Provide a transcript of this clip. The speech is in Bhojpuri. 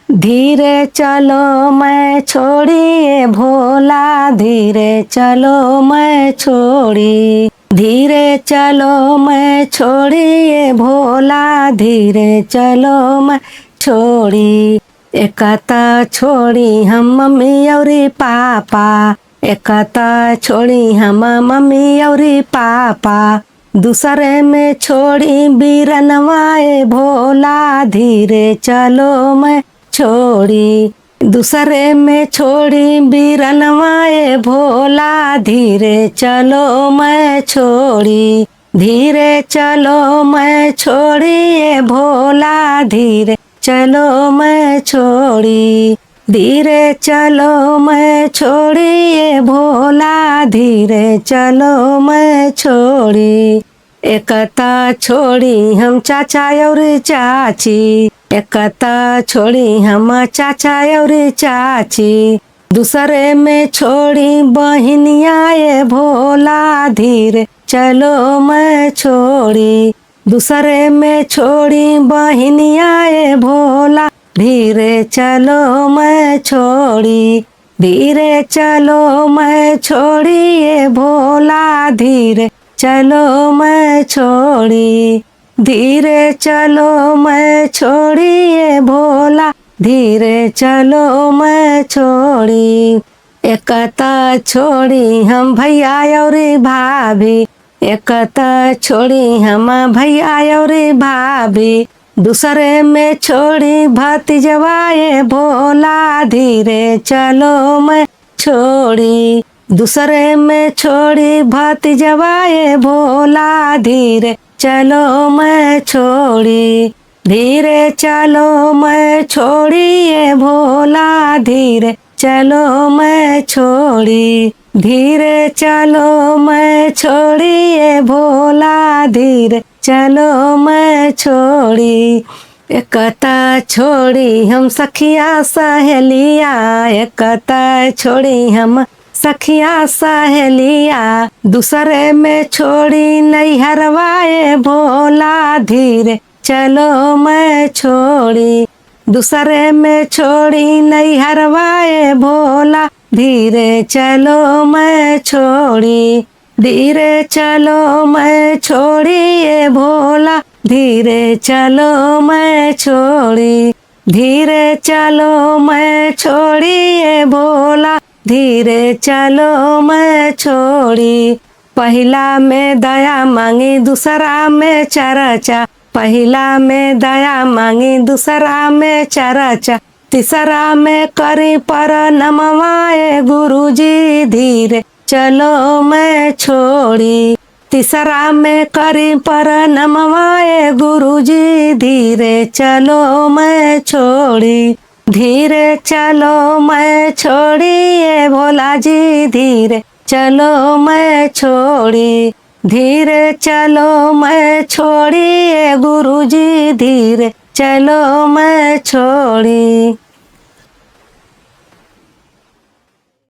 धीरे चलो मैं छोड़िए भोला, धीरे चलो मैं छोड़ी। धीरे चलो मैं छोड़िए भोला, धीरे चलो मैं छोड़ी। एकता छोड़ी हम मम्मी औरी पापा, एकता छोड़ी हम मम्मी औरी पापा। दूसरे में छोड़ी बीरनवाए भोला, धीरे चलो मैं छोड़ी। दूसरे में छोड़ी बीरनवाए भोला, धीरे चलो मैं छोड़ी। धीरे चलो मैं छोड़िए भोला, धीरे चलो मैं छोड़ी। धीरे चलो मैं छोड़िए भोला, धीरे चलो मैं छोड़ी। एकता छोड़ी हम चाचा और चाची, एकता छोड़ी हम चाचा और चाची। दूसरे में छोड़ी बहनियाए भोला, धीरे चलो मैं छोड़ी। दूसरे में छोड़ी बहनियाए भोला, धीरे चलो मैं छोड़ी। धीरे चलो मैं छोड़िए भोला, धीरे चलो मैं छोड़ी। धीरे चलो मैं छोड़िए भोला, धीरे चलो मैं छोड़ी। एकता छोड़ी हम भैया और भाभी, एकता छोड़ी हम भैया और भाभी। दूसरे में छोड़ी भतीजवाए भोला, धीरे चलो मैं छोड़ी। दूसरे में छोड़ी भतीजवाए भोला, धीरे चलो मैं छोड़ी। धीरे चलो मैं छोड़िए भोला, धीरे चलो मैं छोड़ी। धीरे चलो मैं छोड़िए भोला, धीरे चलो मैं छोड़ी। एकता छोड़ी हम सखिया सहेलिया, एकता छोड़ी हम सखिया सहेलिया। दूसरे में छोड़ी नैहरवाए भोला, धीरे चलो मैं छोड़ी। दूसरे में छोड़ी नैहरवाए भोला, धीरे चलो मैं छोड़ी। धीरे चलो मैं छोड़िए भोला, धीरे चलो मैं छोड़ी। धीरे चलो मैं छोड़िए भोला, धीरे चलो मैं छोड़ी। पहला में दया मांगी दूसरा में चर्चा, पहला में दया मांगी दूसरा में चर्चा। तीसरा में करी पर नमवाए गुरुजी, धीरे चलो मैं छोड़ी। तीसरा में करी पर नमवाए गुरुजी, धीरे चलो मैं छोड़ी। धीरे चलो मैं छोड़िए भोला जी, धीरे चलो मैं छोड़ी। धीरे चलो मैं छोड़िए गुरुजी, धीरे चलो मैं छोड़ी।